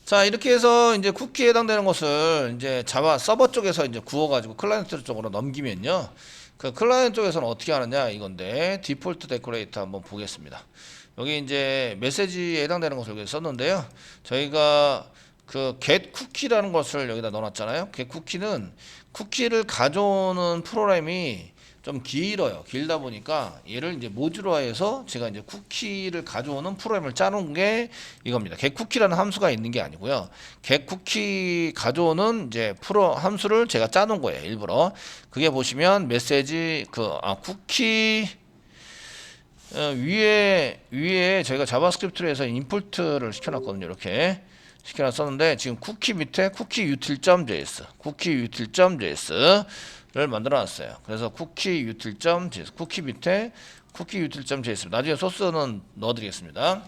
자, 이렇게 해서 이제 쿠키에 해당되는 것을 이제 자바 서버 쪽에서 이제 구워가지고 클라이언트 쪽으로 넘기면요. 그 클라이언트 쪽에서는 어떻게 하느냐 이건데, 디폴트 데코레이터 한번 보겠습니다. 여기 이제 메시지에 해당되는 것을 여기 썼는데요. 저희가 그 get 쿠키라는 것을 여기다 넣어놨잖아요. get 쿠키는 쿠키를 가져오는 프로그램이 좀 길어요. 길다 보니까 얘를 이제 모듈화해서 제가 이제 쿠키를 가져오는 프로그램을 짜놓은 게 이겁니다. getCookie라는 함수가 있는 게 아니고요. getCookie 가져오는 이제 프로 함수를 제가 짜놓은 거예요. 일부러. 그게 보시면 메시지 쿠키 위에 저희가 자바스크립트로 해서 임포트를 시켜놨거든요. 이렇게 시켜놨었는데 지금 쿠키 밑에 cookie-util.js 를 만들어놨어요. 그래서 cookie-util.js 쿠키 밑에 cookie-util.js 나중에 소스는 넣어드리겠습니다.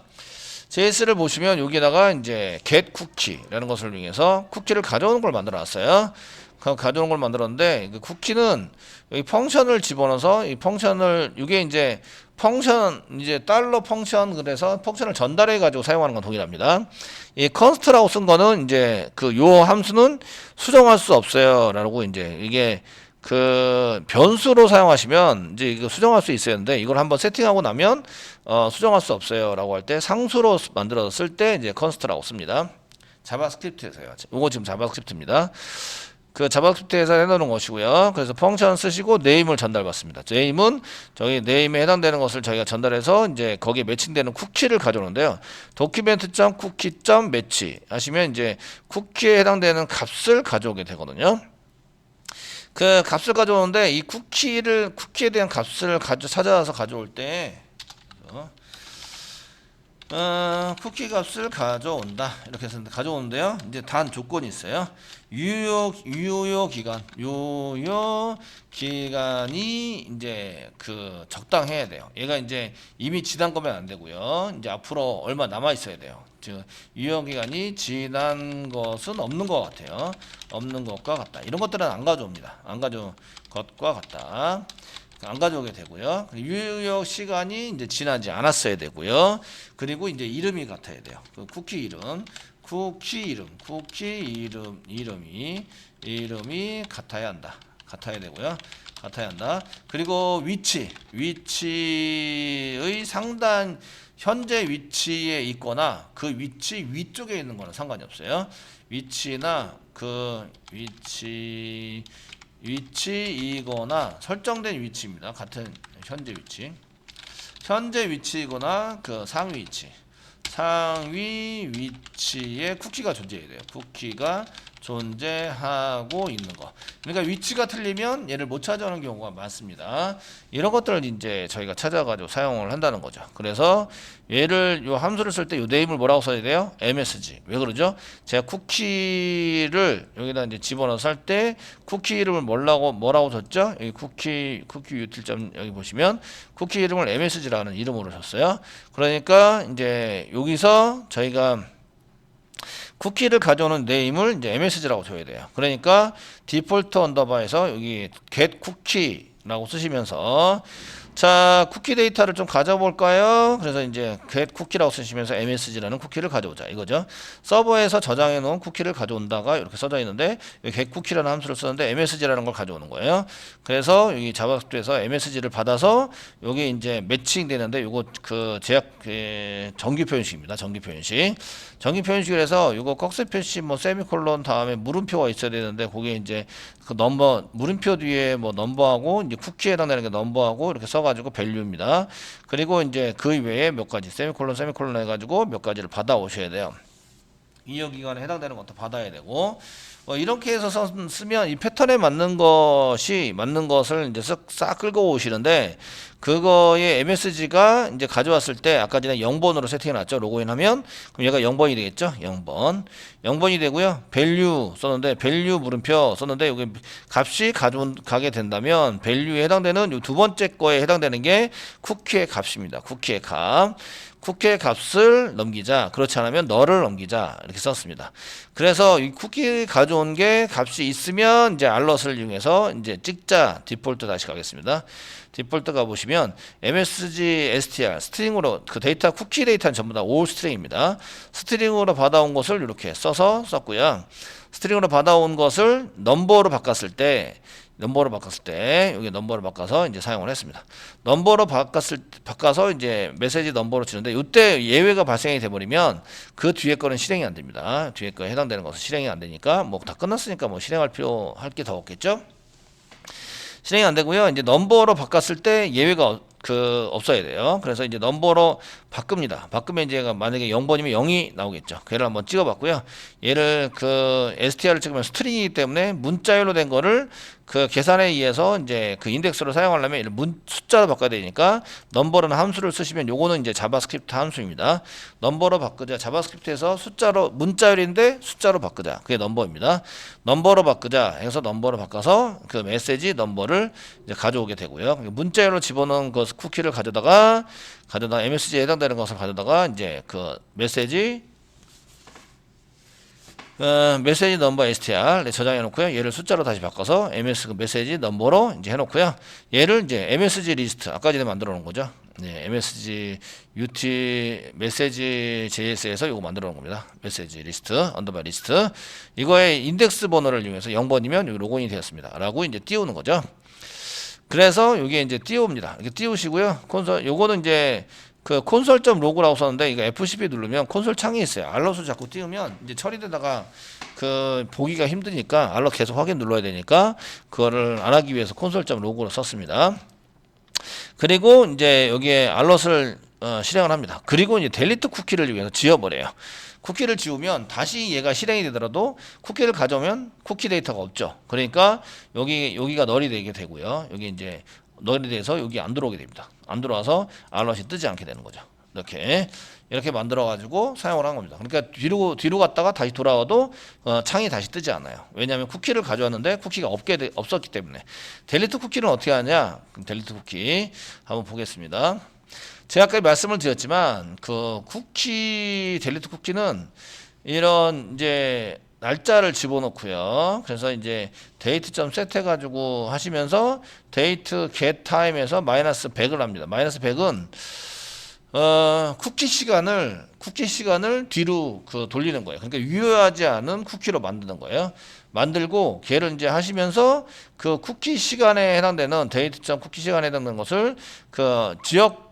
JS를 보시면 여기에다가 이제 getCookie라는 것을 이용해서 쿠키를 가져오는 걸 만들어놨어요. 가져오는 걸 만들었는데 그 쿠키는 여기 펑션을 집어넣어서 이 펑션을 이게 이제 펑션 이제 달러 펑션 그래서 펑션을 전달해 가지고 사용하는 건 동일합니다. 이 컨스트라고 쓴 거는 이제 그 요 함수는 수정할 수 없어요라고 이제 이게 그 변수로 사용하시면 이제 이거 수정할 수 있었는데 이걸 한번 세팅하고 나면 수정할 수 없어요라고 할 때 상수로 만들어서 쓸 때 이제 컨스트라고 씁니다. 자바스크립트에서요. 이거 지금 자바스크립트입니다. 그 자바스크립트에서 해놓은 것이고요. 그래서 펑션 쓰시고 네임을 전달받습니다. 네임은 저희 네임에 해당되는 것을 저희가 전달해서 이제 거기에 매칭되는 쿠키를 가져오는데요. document.cookie.match 하시면 이제 쿠키에 해당되는 값을 가져오게 되거든요. 그 값을 가져오는데 이 쿠키에 대한 값을 찾아서 가져올 때 쿠키 값을 가져온다 이렇게 해서 가져오는데요. 이제 단 조건이 있어요. 유효 기간이 이제 그 적당해야 돼요. 얘가 이제 이미 지난 거면 안 되고요. 이제 앞으로 얼마 남아 있어야 돼요. 즉 유효 기간이 지난 것은 없는 것 같아요. 없는 것과 같다. 이런 것들은 안 가져옵니다. 안 가져온 것과 같다. 안 가져오게 되고요. 유효 시간이 이제 지나지 않았어야 되고요. 그리고 이제 이름이 같아야 돼요. 그 쿠키 이름이 같아야 한다. 같아야 되고요. 같아야 한다. 그리고 위치의 상단 현재 위치에 있거나 그 위치 위쪽에 있는 거는 상관이 없어요. 위치나 그 위치이거나 설정된 위치입니다. 같은 현재 위치이거나 그 상위 위치에 쿠키가 존재해야 돼요. 쿠키가 존재하고 있는 거. 그러니까 위치가 틀리면 얘를 못 찾아오는 경우가 많습니다. 이런 것들을 이제 저희가 찾아가지고 사용을 한다는 거죠. 그래서 얘를 요 함수를 쓸 때 요 네임을 뭐라고 써야 돼요? MSG. 왜 그러죠? 제가 쿠키를 여기다 이제 집어넣어서 할 때 쿠키 이름을 뭐라고 줬죠? 여기 쿠키 유틸 여기 보시면 쿠키 이름을 MSG라는 이름으로 줬어요. 그러니까 이제 여기서 저희가 쿠키를 가져오는 네임을 이제 MSG라고 줘야 돼요. 그러니까 디폴트 언더바에서 여기 get cookie라고 쓰시면서 자 쿠키 데이터를 좀 가져볼까요? 그래서 이제 get cookie라고 쓰시면서 MSG라는 쿠키를 가져오자 이거죠. 서버에서 저장해 놓은 쿠키를 가져온다가 이렇게 써져 있는데 여기 get cookie라는 함수를 쓰는데 MSG라는 걸 가져오는 거예요. 그래서 여기 자바스크립트에서 MSG를 받아서 여기 이제 매칭 되는데 요거 그 제약 정규 표현식입니다. 정규 표현식을 해서 요거 꺽쇠 표시 뭐 세미콜론 다음에 물음표가 있어야 되는데 거기에 이제 그 넘버 물음표 뒤에 뭐 넘버하고 이제 쿠키에 해당되는 게 넘버하고 이렇게 써가지고 밸류입니다. 그리고 이제 그 외에 몇 가지 세미콜론 해가지고 몇 가지를 받아 오셔야 돼요. 이용 기간에 해당되는 것도 받아야 되고 이렇게 해서 쓰면 이 패턴에 맞는 것을 이제 싹 끌고 오시는데 그거에 MSG가 이제 가져왔을 때 아까 전에 0번으로 세팅해 놨죠. 로그인하면 그럼 얘가 0번이 되겠죠. 0번이 되고요. 밸류 썼는데 밸류 물음표 썼는데 여기 값이 가게 된다면 밸류에 해당되는 이 두 번째 거에 해당되는 게 쿠키의 값입니다. 쿠키의 값을 넘기자. 그렇지 않으면 너를 넘기자. 이렇게 썼습니다. 그래서 이 쿠키 가져온 게 값이 있으면 이제 알럿을 이용해서 이제 찍자. 디폴트 다시 가겠습니다. 디폴트 가보시면 MSG str 스트링으로 그 데이터 쿠키 데이터는 전부 다 올 스트링입니다. 스트링으로 받아온 것을 이렇게 써서 썼고요. 스트링으로 받아온 것을 넘버로 바꿨을 때 여기 넘버로 바꿔서 이제 사용을 했습니다. 넘버로 바꿔서 이제 메시지 넘버로 주는데 이때 예외가 발생이 돼 버리면 그 뒤에 거는 실행이 안 됩니다. 뒤에 거에 해당되는 것은 실행이 안 되니까 뭐 다 끝났으니까 뭐 실행할 게 더 없겠죠? 실행이 안 되고요. 이제 넘버로 바꿨을 때 예외가 없어야 돼요. 그래서 이제 넘버로 바꿉니다. 바꾸면 이제 만약에 0번이면 0이 나오겠죠. 걔를 한번 찍어봤고요. 얘를 str을 찍으면 스트링이기 때문에 문자열로 된 거를 그 계산에 의해서 이제 그 인덱스로 사용하려면 얘를 숫자로 바꿔야 되니까 넘버라는 함수를 쓰시면 요거는 이제 자바스크립트 함수입니다. 넘버로 바꾸자. 자바스크립트에서 숫자로 문자열인데 숫자로 바꾸자. 그게 넘버입니다. 넘버로 바꾸자 해서 넘버로 바꿔서 그 메시지 넘버를 이제 가져오게 되고요. 문자열로 집어넣은 그 쿠키를 가져다가 MSG에 해당되는 것을 가져다가 이제 그 메시지 넘버 str 저장해 놓고요. 얘를 숫자로 다시 바꿔서 ms 메시지 넘버로 이제 해 놓고요. 얘를 이제 msg 리스트 아까 전에 만들어 놓은 거죠. 네, msg ut 메시지 js에서 이거 만들어 놓은 겁니다. 메시지 리스트 언더바 리스트 이거의 인덱스 번호를 이용해서 0번이면 여기 로그인이 되었습니다. 라고 이제 띄우는 거죠. 그래서 여기에 이제 띄웁니다. 이렇게 띄우시고요. 요거는 이제 그 콘솔.로그라고 썼는데 이거 F12 누르면 콘솔 창이 있어요. 알럿을 자꾸 띄우면 이제 처리되다가 그 보기가 힘드니까 알럿 계속 확인 눌러야 되니까 그거를 안 하기 위해서 콘솔.로그로 썼습니다. 그리고 이제 여기에 알럿을 실행을 합니다. 그리고 이제 델리트 쿠키를 위해서 지워버려요. 쿠키를 지우면 다시 얘가 실행이 되더라도 쿠키를 가져오면 쿠키 데이터가 없죠. 그러니까 여기가 널이 되게 되고요. 여기 이제 널이 돼서 여기 안 들어오게 됩니다. 안 들어와서 알럿이 뜨지 않게 되는 거죠. 이렇게 만들어 가지고 사용을 한 겁니다. 그러니까 뒤로 갔다가 다시 돌아와도 창이 다시 뜨지 않아요. 왜냐하면 쿠키를 가져왔는데 쿠키가 없었기 때문에. 델리트 쿠키는 어떻게 하냐? 델리트 쿠키 한번 보겠습니다. 제가 아까 말씀을 드렸지만 그 델리트 쿠키는 이런 이제 날짜를 집어넣고요. 그래서 이제 date.set 해가지고 하시면서 date get time에서 마이너스 100을 합니다. 마이너스 100은 쿠키 시간을 뒤로 돌리는 거예요. 그러니까 유효하지 않은 쿠키로 만드는 거예요. 만들고 걔를 이제 하시면서 그 쿠키 시간에 해당되는 date.쿠키 시간에 해당되는 것을 그 지역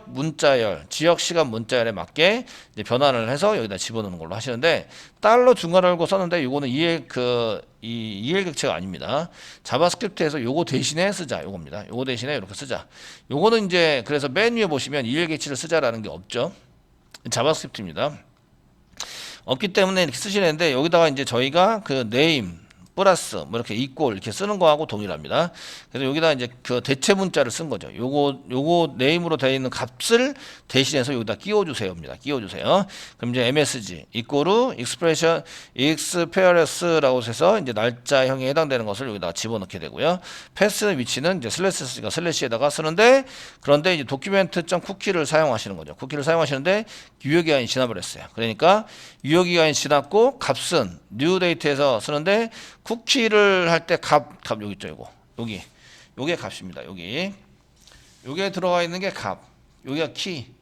문자열, 지역 시간 문자열에 맞게 이제 변환을 해서 여기다 집어넣는 걸로 하시는데 달러 중괄호 열고 썼는데 요거는 EL 객체가 아닙니다. 자바스크립트에서 요거 대신에 쓰자 요겁니다. 요거 대신에 이렇게 쓰자. 요거는 이제 그래서 맨 위에 보시면 EL 객체를 쓰자라는 게 없죠. 자바스크립트입니다. 없기 때문에 이렇게 쓰시는데 여기다가 이제 저희가 그 name 플러스 뭐 이렇게 equal 이렇게 쓰는 거하고 동일합니다. 그래서 여기다 이제 그 대체 문자를 쓴 거죠. 요거 네임으로 되어 있는 값을 대신해서 여기다 끼워주세요입니다. 끼워주세요. 그럼 이제 MSG equal express라고 해서 이제 날짜형에 해당되는 것을 여기다 집어넣게 되고요. 패스 위치는 이제 슬래시에다가 쓰는데 그런데 이제 document.cookie를 사용하시는 거죠. 쿠키를 사용하시는데 유효기간이 지나버렸어요. 그러니까 유효기간이 지났고 값은 new date에서 쓰는데 쿠키를 할 때 값 여기 있죠. 요게 값입니다. 요게 들어가 있는 게 값. 여기가 키.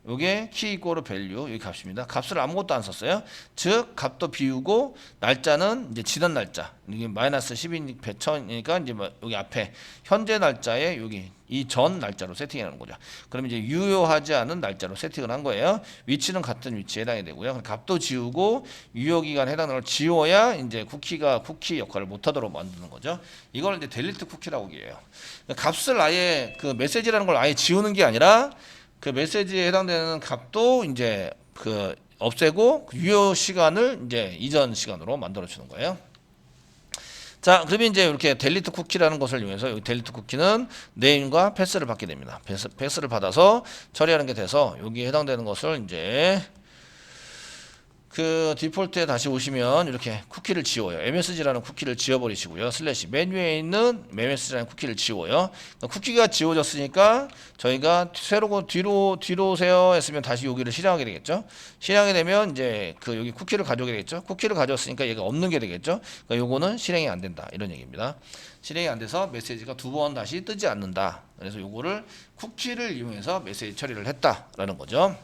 요게 키 이꼬르 밸류 여기 값입니다. 값을 아무것도 안 썼어요. 즉 값도 비우고 날짜는 이제 지난 날짜. 이게 마이너스 10인 100,000이니까 이제 여기 앞에 현재 날짜에 여기 이 전 날짜로 세팅해 놓은 거죠. 그럼 이제 유효하지 않은 날짜로 세팅을 한 거예요. 위치는 같은 위치에 해당이 되고요. 값도 지우고 유효 기간에 해당하는 걸 지워야 이제 쿠키 역할을 못 하도록 만드는 거죠. 이걸 이제 델리트 쿠키라고 해요. 값을 아예 그 메시지라는 걸 아예 지우는 게 아니라 그 메시지에 해당되는 값도 이제 그 없애고 유효 시간을 이제 이전 시간으로 만들어 주는 거예요. 자, 그러면 이제 이렇게 델리트 쿠키라는 것을 이용해서 여기 델리트 쿠키는 네임과 패스를 받게 됩니다. 패스를 받아서 처리하는 게 돼서 여기에 해당되는 것을 이제 그 디폴트에 다시 오시면 이렇게 쿠키를 지워요. MSG라는 쿠키를 지워버리시고요. 슬래시 메뉴에 있는 MSG라는 쿠키를 지워요. 그러니까 쿠키가 지워졌으니까 저희가 새로 뒤로 오세요 했으면 다시 여기를 실행하게 되겠죠. 실행하게 되면 이제 그 여기 쿠키를 가져오게 되겠죠. 쿠키를 가져왔으니까 얘가 없는 게 되겠죠. 그러니까 요거는 실행이 안 된다 이런 얘기입니다. 실행이 안 돼서 메시지가 두 번 다시 뜨지 않는다. 그래서 요거를 쿠키를 이용해서 메시지 처리를 했다라는 거죠.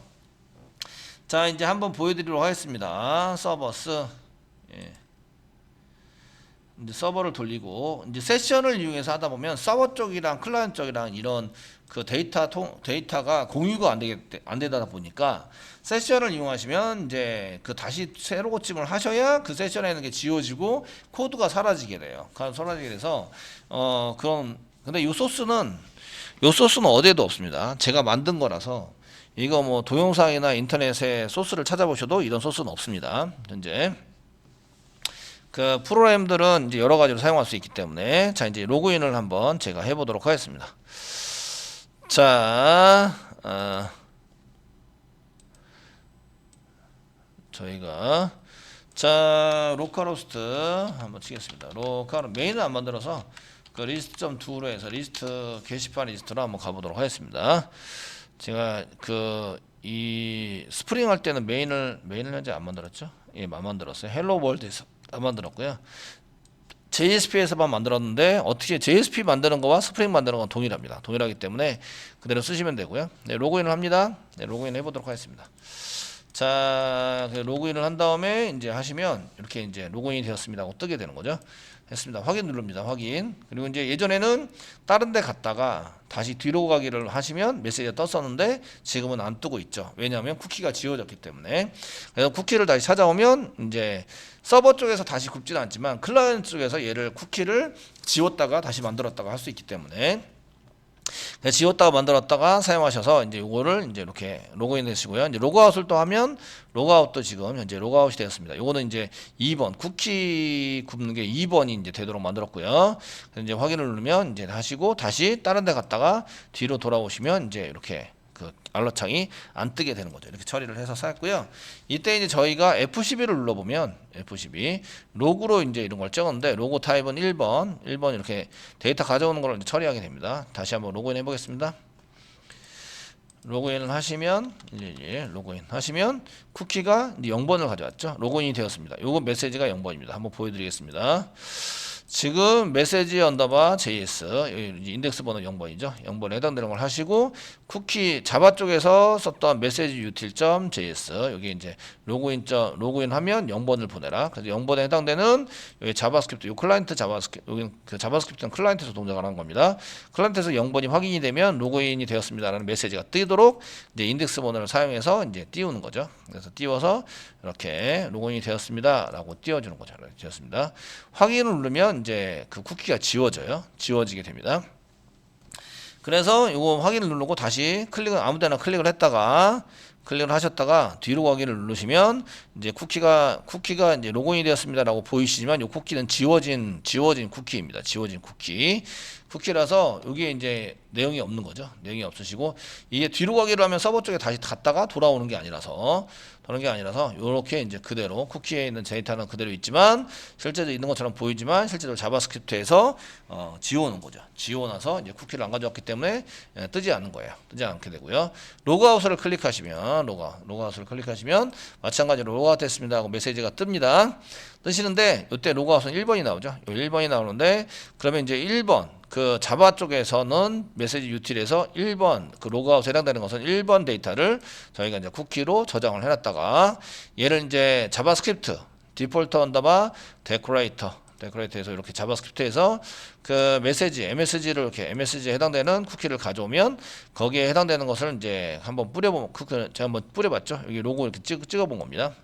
자, 이제 한번 보여드리도록 하겠습니다. 서버스. 예. 이제 서버를 돌리고, 이제 세션을 이용해서 하다 보면 서버 쪽이랑 클라이언트 쪽이랑 이런 그 데이터가 공유가 안 되다 보니까 세션을 이용하시면 이제 그 다시 새로 고침을 하셔야 그 세션에 있는 게 지워지고 코드가 사라지게 돼요. 사라지게 돼서, 근데 요 소스는 어디에도 없습니다. 제가 만든 거라서 이거 뭐 동영상이나 인터넷에 소스를 찾아보셔도 이런 소스는 없습니다. 현재 그 프로그램들은 이제 여러 가지로 사용할 수 있기 때문에 자 이제 로그인을 한번 제가 해보도록 하겠습니다. 자, 저희가 자 로컬호스트 한번 치겠습니다. 메인을 안 만들어서 그 리스트.to로 해서 리스트 게시판 리스트로 한번 가보도록 하겠습니다. 제가 이 스프링 할 때는 메인을 현재 안 만들었죠? 예, 안 만들었어요. 헬로 월드에서 안 만들었고요. JSP에서만 만들었는데 어떻게 JSP 만드는 거와 스프링 만드는 건 동일합니다. 동일하기 때문에 그대로 쓰시면 되고요. 네, 로그인을 합니다. 네, 로그인 해보도록 하겠습니다. 자, 로그인을 한 다음에 이제 하시면 이렇게 이제 로그인이 되었습니다 하고 뜨게 되는 거죠. 했습니다. 확인 누릅니다. 확인. 그리고 이제 예전에는 다른 데 갔다가 다시 뒤로 가기를 하시면 메시지가 떴었는데 지금은 안 뜨고 있죠. 왜냐하면 쿠키가 지워졌기 때문에. 그래서 쿠키를 다시 찾아오면 이제 서버 쪽에서 다시 굽지는 않지만 클라이언트 쪽에서 얘를 쿠키를 지웠다가 다시 만들었다가 할 수 있기 때문에 지웠다가 만들었다가 사용하셔서 이제 요거를 이제 이렇게 로그인 되시고요. 이제 로그아웃을 또 하면 로그아웃도 지금 현재 로그아웃이 되었습니다. 요거는 이제 2번 쿠키 굽는 게 2번이 이제 되도록 만들었고요. 그래서 이제 확인을 누르면 이제 하시고 다시 다른 데 갔다가 뒤로 돌아오시면 이제 이렇게 그 알러 창이 안 뜨게 되는 거죠. 이렇게 처리를 해서 쌓았고요. 이때 이제 저희가 F12를 눌러보면 F12 로그로 이제 이런 걸 찍었는데 로고 타입은 1번 이렇게 데이터 가져오는 걸 이제 처리하게 됩니다. 다시 한번 로그인 해보겠습니다. 로그인을 하시면 로그인 하시면 쿠키가 이제 0번을 가져왔죠. 로그인이 되었습니다. 요거 메시지가 0번입니다. 한번 보여드리겠습니다. 지금 메시지 언더바 JS 인덱스 번호 0번이죠. 0번에 해당되는 걸 하시고 쿠키 자바 쪽에서 썼던 메시지 util.js 여기 이제 로그인 하면 0번을 보내라. 그래서 0번에 해당되는 여기 자바스크립트 요 클라이언트 자바스크립트 여기 그 자바스크립트는 클라이언트에서 동작을 하는 겁니다. 클라이언트에서 0번이 확인이 되면 로그인이 되었습니다라는 메시지가 뜨도록 이제 인덱스 번호를 사용해서 이제 띄우는 거죠. 그래서 띄워서 이렇게 로그인이 되었습니다라고 띄워주는 거죠. 되었습니다. 확인을 누르면 이제 그 쿠키가 지워지게 됩니다. 그래서 이거 확인을 누르고 다시 아무데나 클릭을 했다가 클릭을 하셨다가 뒤로 가기를 누르시면 이제 쿠키가 이제 로그인이 되었습니다라고 보이시지만 이 쿠키는 지워진 쿠키입니다. 지워진 쿠키라서 여기에 이제 내용이 없는 거죠. 내용이 없으시고 이게 뒤로 가기를 하면 서버 쪽에 다시 갔다가 돌아오는 게 아니라서 이렇게 이제 그대로 쿠키에 있는 데이터는 그대로 있지만 실제로 있는 것처럼 보이지만 실제로 자바스크립트에서 지워놓은 거죠. 지워놔서 이제 쿠키를 안 가져왔기 때문에 뜨지 않는 거예요. 뜨지 않게 되고요. 로그아웃을 클릭하시면 로그아웃을 클릭하시면 마찬가지로 로그아웃 됐습니다 하고 메시지가 뜹니다. 뜨시는데 이때 로그아웃은 1번이 나오죠. 1번이 나오는데 그러면 이제 1번 그 자바 쪽에서는 메시지 유틸에서 1번 그 로그아웃에 해당되는 것은 1번 데이터를 저희가 이제 쿠키로 저장을 해놨다가 얘를 이제 자바스크립트 디폴트 언더바 데코레이터에서 이렇게 자바스크립트에서 그 메시지 MSG를 이렇게 MSG에 해당되는 쿠키를 가져오면 거기에 해당되는 것을 이제 한번 제가 한번 뿌려봤죠. 여기 로고 이렇게 찍어본 겁니다.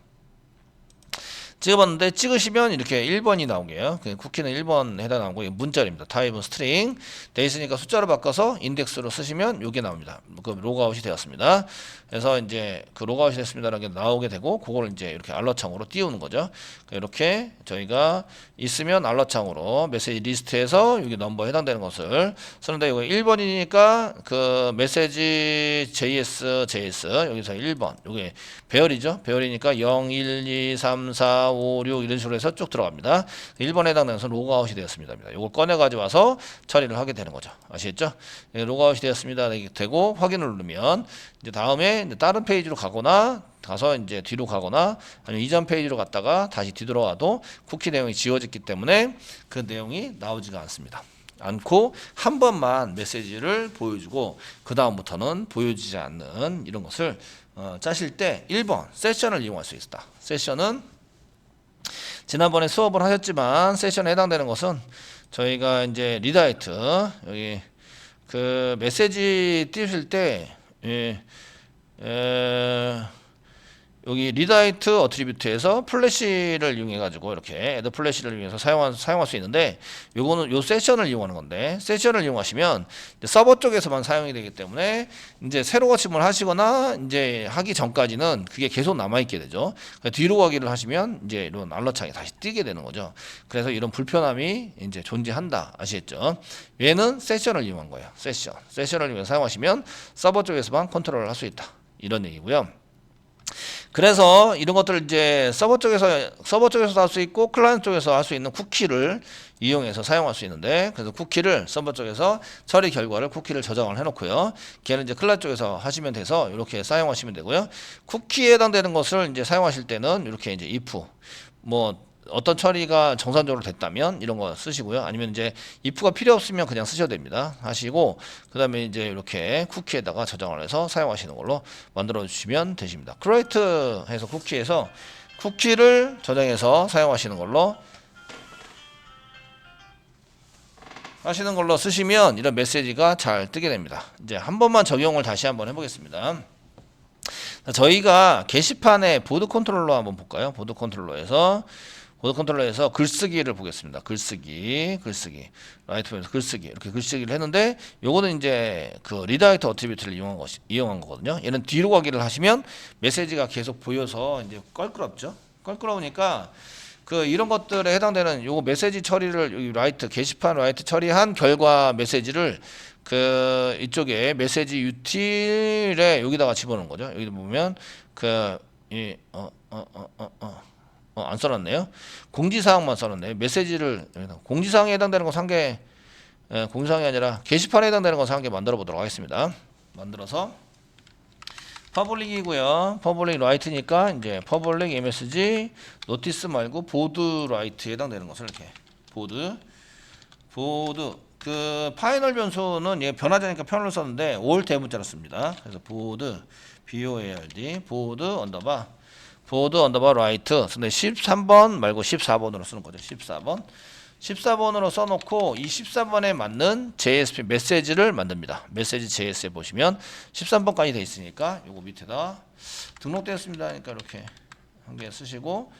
찍어봤는데 찍으시면 이렇게 1번이 나오게요. 쿠키는 1번 해당 나오고 문자입니다. 타입은 스트링 돼 있으니까 숫자로 바꿔서 인덱스로 쓰시면 요게 나옵니다. 그 로그아웃이 되었습니다. 그래서 이제 그 로그아웃이 됐습니다라는 게 나오게 되고 그걸 이제 이렇게 알럿창으로 띄우는 거죠. 이렇게 저희가 있으면 알럿창으로 메시지 리스트에서 여기 넘버에 해당되는 것을 쓰는데 이거 1번이니까 그 메시지 JS 여기서 1번 요게 배열이죠. 배열이니까 0, 1, 2, 3, 4, 5, 6 이런 식으로 해서 쭉 들어갑니다. 1번에 해당되는 것은 로그아웃이 되었습니다. 이걸 꺼내 가지고 와서 처리를 하게 되는 거죠. 아시겠죠? 로그아웃이 되었습니다. 되고 확인을 누르면 이제 다음에 이제 다른 페이지로 가서 이제 뒤로 가거나 아니면 이전 페이지로 갔다가 다시 뒤돌아와도 쿠키 내용이 지워졌기 때문에 그 내용이 나오지가 않고 한 번만 메시지를 보여주고 그 다음부터는 보여지지 않는 이런 것을 짜실 때 1번 세션을 이용할 수 있다. 세션은 지난번에 수업을 하셨지만 세션에 해당되는 것은 저희가 이제 리다이트 여기 그 메시지 띄우실 때 여기 리다이트 어트리뷰트에서 플래시를 이용해 가지고 이렇게 애드 플래시를 이용해서 사용할 수 있는데 요거는 요 세션을 이용하는 건데 세션을 이용하시면 이제 서버 쪽에서만 사용이 되기 때문에 이제 새로 고침을 하시거나 이제 하기 전까지는 그게 계속 남아 있게 되죠. 뒤로 가기를 하시면 이제 이런 알럿창이 다시 뜨게 되는 거죠. 그래서 이런 불편함이 이제 존재한다. 아시겠죠? 얘는 세션을 이용한 거예요. 세션을 이용해서 사용하시면 서버 쪽에서만 컨트롤을 할 수 있다. 이런 얘기고요. 그래서 이런 것들을 이제 서버 쪽에서도 할 수 있고 클라이언트 쪽에서 할 수 있는 쿠키를 이용해서 사용할 수 있는데 그래서 쿠키를 서버 쪽에서 처리 결과를 쿠키를 저장을 해놓고요. 걔는 이제 클라이언트 쪽에서 하시면 돼서 이렇게 사용하시면 되고요. 쿠키에 해당되는 것을 이제 사용하실 때는 이렇게 이제 if 뭐 어떤 처리가 정상적으로 됐다면 이런 거 쓰시고요. 아니면 이제 if가 필요 없으면 그냥 쓰셔도 됩니다. 하시고 그 다음에 이제 이렇게 쿠키에다가 저장을 해서 사용하시는 걸로 만들어 주시면 되십니다. create 해서 쿠키에서 쿠키를 저장해서 사용하시는 걸로 쓰시면 이런 메시지가 잘 뜨게 됩니다. 이제 한 번만 적용을 다시 한번 해보겠습니다. 저희가 게시판에 보드 컨트롤러 한번 볼까요? 보드 컨트롤러에서 글쓰기를 보겠습니다. 글쓰기 라이트에서 글쓰기 이렇게 글쓰기를 했는데 요거는 이제 그 리다이트 어트리뷰트를 이용한 거거든요. 얘는 뒤로 가기를 하시면 메시지가 계속 보여서 이제 껄끄러우니까 그 이런 것들에 해당되는 요거 메시지 처리를 게시판 라이트 처리한 결과 메시지를 그 이쪽에 메시지 유틸에 여기다가 집어넣은 거죠. 여기 보면 안 써놨네요. 공지사항만 써놨네요. 메시지를 공지사항에 해당되는 거 한 개, 공지사항이 아니라 게시판에 해당되는 거 한 개 만들어 보도록 하겠습니다. 만들어서 퍼블릭이고요. 퍼블릭 라이트니까 이제 퍼블릭 MSG 노티스 말고 보드 라이트에 해당되는 것을 이렇게 보드 그 파이널 변수는 얘 변화자니까 편을 썼는데 올 대문자로 씁니다. 그래서 보드 BOARD 보드 언더바 라이트 근데 13번 말고 14번으로 쓰는 거죠. 14번으로 써놓고 이 14번에 맞는 JSP 메시지를 만듭니다. 메시지 JS에 보시면 13번까지 돼 있으니까 요거 밑에다 등록되었습니다 하니까 이렇게 한 개 쓰시고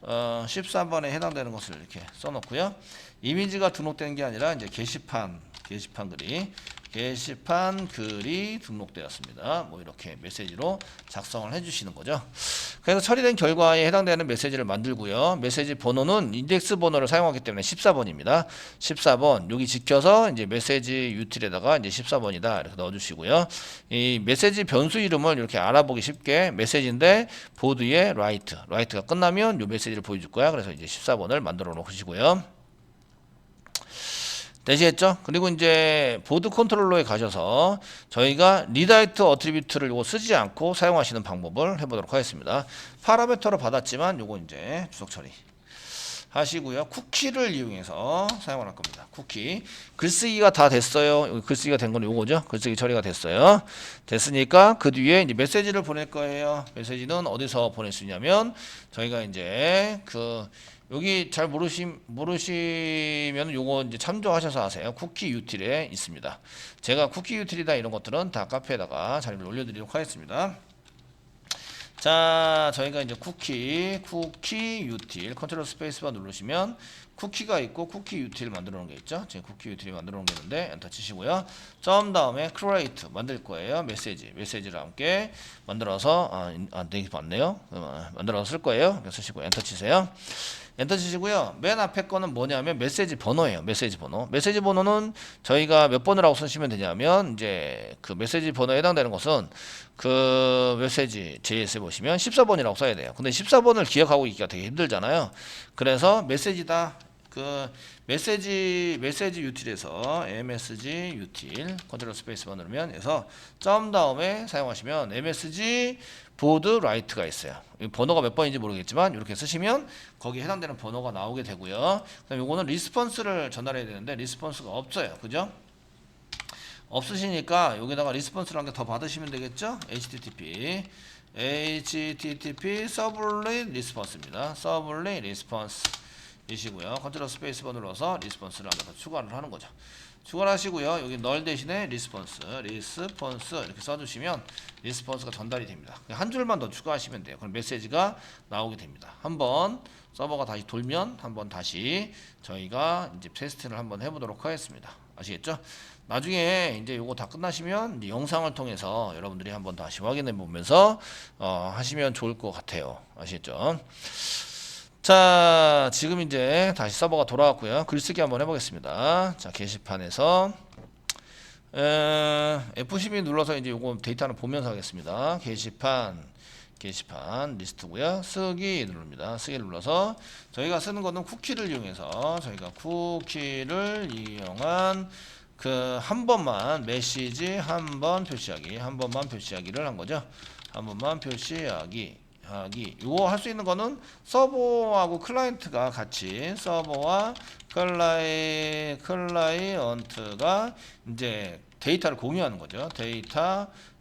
14번에 해당되는 것을 이렇게 써놓고요. 이미지가 등록되는 게 아니라 이제 게시판 글이 등록되었습니다. 뭐 이렇게 메시지로 작성을 해주시는 거죠. 그래서 처리된 결과에 해당되는 메시지를 만들고요. 메시지 번호는 인덱스 번호를 사용하기 때문에 14번입니다. 14번 여기 지켜서 이제 메시지 유틸에다가 이제 14번이다 이렇게 넣어주시고요. 이 메시지 변수 이름을 이렇게 알아보기 쉽게 메시지인데 보드에 라이트가 끝나면 이 메시지를 보여줄 거야. 그래서 이제 14번을 만들어 놓으시고요. 되시겠죠? 그리고 이제 보드 컨트롤러에 가셔서 저희가 리다이트 어트리뷰트를 요거 쓰지 않고 사용하시는 방법을 해보도록 하겠습니다. 파라미터로 받았지만 요거 이제 주석 처리 하시고요. 쿠키를 이용해서 사용을 할 겁니다. 쿠키 글쓰기가 다 됐어요. 여기 글쓰기가 된 건 요거죠. 글쓰기 처리가 됐어요. 됐으니까 그 뒤에 이제 메시지를 보낼 거예요. 메시지는 어디서 보낼 수 있냐면 저희가 이제 여기 잘 모르시면 요거 이제 참조하셔서 하세요. 쿠키 유틸에 있습니다. 제가 쿠키 유틸이다 이런 것들은 다 카페에다가 자료를 올려드리도록 하겠습니다. 자, 저희가 이제 쿠키 util 컨트롤 스페이스바 누르시면 쿠키가 있고 쿠키 util 만들어 놓은 게 있죠. 지금 쿠키 util 만들어 놓은 게 있는데 엔터 치시고요. 점 다음에 create 만들 거예요. 메시지를 함께 만들어서 네, 맞네요. 만들어서 쓸 거예요. 쓰시고 엔터 치세요. 엔터 치시고요. 맨 앞에 거는 뭐냐면 메시지 번호예요. 메시지 번호. 메시지 번호는 저희가 몇 번이라고 쓰시면 되냐면 이제 그 메시지 번호에 해당되는 것은 그 메시지 JS에 보시면 14번이라고 써야 돼요. 근데 14번을 기억하고 있기가 되게 힘들잖아요. 그래서 메시지다. 그 메시지 util에서 msg util 컨트롤 스페이스만 누르면 그래서 점 다음에 사용하시면 msg 보드 라이트가 있어요. 번호가 몇 번인지 모르겠지만 이렇게 쓰시면 거기에 해당되는 번호가 나오게 되고요. 그다음에 이거는 리스폰스를 전달해야 되는데 리스폰스가 없어요. 그죠? 없으시니까 여기다가 리스폰스를 한 개 더 받으시면 되겠죠? http 서블릿 리스폰스입니다. 서블릿 리스폰스 이시고요. 컨트롤 스페이스바 눌러서 리스폰스를 하나 더 추가를 하는 거죠. 추가를 하시고요. 여기 널 대신에 리스폰스 이렇게 써주시면 리스폰스가 전달이 됩니다. 한 줄만 더 추가하시면 돼요. 그럼 메시지가 나오게 됩니다. 한번 서버가 다시 돌면 한번 다시 저희가 이제 테스트를 한번 해보도록 하겠습니다. 아시겠죠? 나중에 이제 요거 다 끝나시면 이제 영상을 통해서 여러분들이 한번 다시 확인해 보면서 하시면 좋을 것 같아요. 아시겠죠? 자, 지금 이제 다시 서버가 돌아왔고요. 글쓰기 한번 해보겠습니다. 자, 게시판에서 F12 눌러서 이제 요거 데이터를 보면서 하겠습니다. 게시판 리스트고요. 쓰기 누릅니다. 쓰기 눌러서 저희가 쓰는 거는 쿠키를 이용해서 저희가 쿠키를 이용한 그 한 번만 메시지 한 번만 표시하기를 한 거죠. 한 번만 표시하기 요거 할 수 있는 거는 서버하고 클라이언트가 같이 서버와 클라이언트가 이제 데이터를 공유하는 거죠.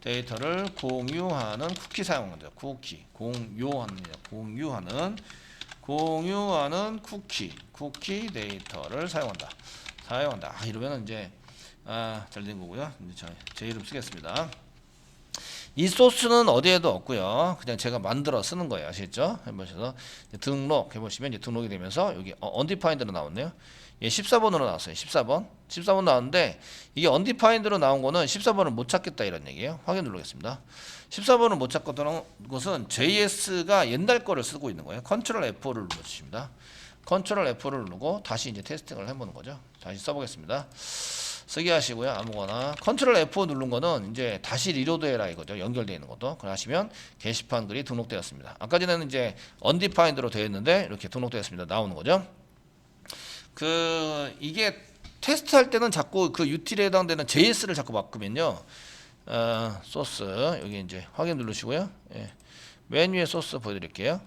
데이터를 공유하는 쿠키 사용하는 거죠. 공유하는 쿠키 데이터를 사용한다. 이러면은 이제 잘 된 거고요. 이제 제 이름 쓰겠습니다. 이 소스는 어디에도 없고요. 그냥 제가 만들어 쓰는 거예요. 아시겠죠? 해보셔서 등록 해보시면 이제 등록이 되면서 여기 undefined로 나왔네요. 예, 14번으로 나왔어요. 14번 나왔는데 이게 undefined로 나온 거는 14번을 못 찾겠다 이런 얘기예요. 확인 누르겠습니다. 14번을 못 찾겠다는 것은 JS가 옛날 거를 쓰고 있는 거예요. 컨트롤 F4를 눌러주십니다. 컨트롤 F4를 누르고 다시 이제 테스팅을 해보는 거죠. 다시 써보겠습니다. 쓰기 하시고요. 아무거나 컨트롤 F5 누른 거는 이제 다시 리로드 해라 이거죠. 연결되어 있는 것도. 그걸 하시면 게시판 글이 등록되었습니다. 아까 전에는 이제 undefined로 되어 있는데 이렇게 등록되었습니다. 나오는 거죠. 이게 테스트할 때는 자꾸 그 util에 해당되는 JS를 자꾸 바꾸면요. 소스 여기 이제 확인 누르시고요. 예. 맨 위에 소스 보여드릴게요.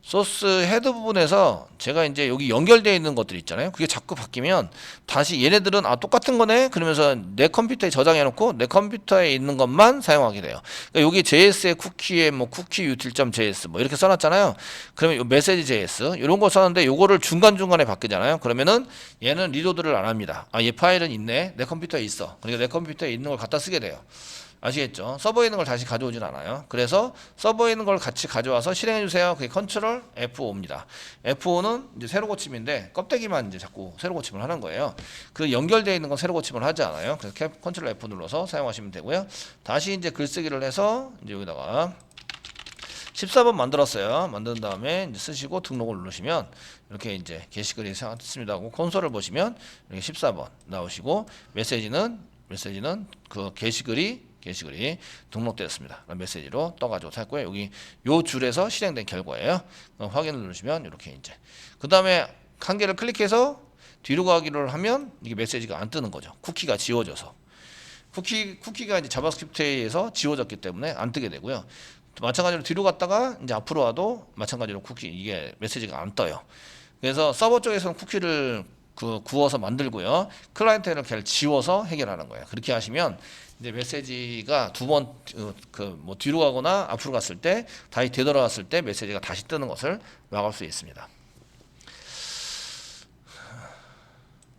소스 헤드 부분에서 제가 이제 여기 연결되어 있는 것들 있잖아요. 그게 자꾸 바뀌면 다시 얘네들은 똑같은 거네 그러면서 내 컴퓨터에 저장해 놓고 내 컴퓨터에 있는 것만 사용하게 돼요. 그러니까 여기 JS의 쿠키에 뭐 쿠키 util.js 뭐 이렇게 써놨잖아요. 그러면 요 메시지 JS 이런 거 썼는데 요거를 중간중간에 바뀌잖아요. 그러면은 얘는 리로드를 안 합니다. 얘 파일은 있네. 내 컴퓨터에 있어. 그러니까 내 컴퓨터에 있는 걸 갖다 쓰게 돼요. 아시겠죠? 서버에 있는 걸 다시 가져오진 않아요. 그래서 서버에 있는 걸 같이 가져와서 실행해 주세요. 그게 컨트롤 F5입니다. F5는 이제 새로 고침인데 껍데기만 이제 자꾸 새로 고침을 하는 거예요. 그 연결되어 있는 건 새로 고침을 하지 않아요. 그래서 컨트롤 F 눌러서 사용하시면 되고요. 다시 이제 글쓰기를 해서 이제 여기다가 14번 만들었어요. 만든 다음에 이제 쓰시고 등록을 누르시면 이렇게 이제 게시글이 생겼습니다 하고 콘솔을 보시면 이렇게 14번 나오시고 메시지는 그 게시글이 등록되었습니다. 메시지로 떠가지고 살 거예요. 여기 요 줄에서 실행된 결과예요. 확인을 누르시면 이렇게 이제 그 다음에 한 개를 클릭해서 뒤로 가기를 하면 이게 메시지가 안 뜨는 거죠. 쿠키가 지워져서 쿠키가 이제 자바스크립트에 의해서 지워졌기 때문에 안 뜨게 되고요. 마찬가지로 뒤로 갔다가 이제 앞으로 와도 마찬가지로 이게 메시지가 안 떠요. 그래서 서버 쪽에서는 쿠키를 구워서 만들고요. 클라이언트를 걔를 지워서 해결하는 거예요. 그렇게 하시면 이제 메시지가 두 번 뒤로 가거나 앞으로 갔을 때 다시 되돌아왔을 때 메시지가 다시 뜨는 것을 막을 수 있습니다.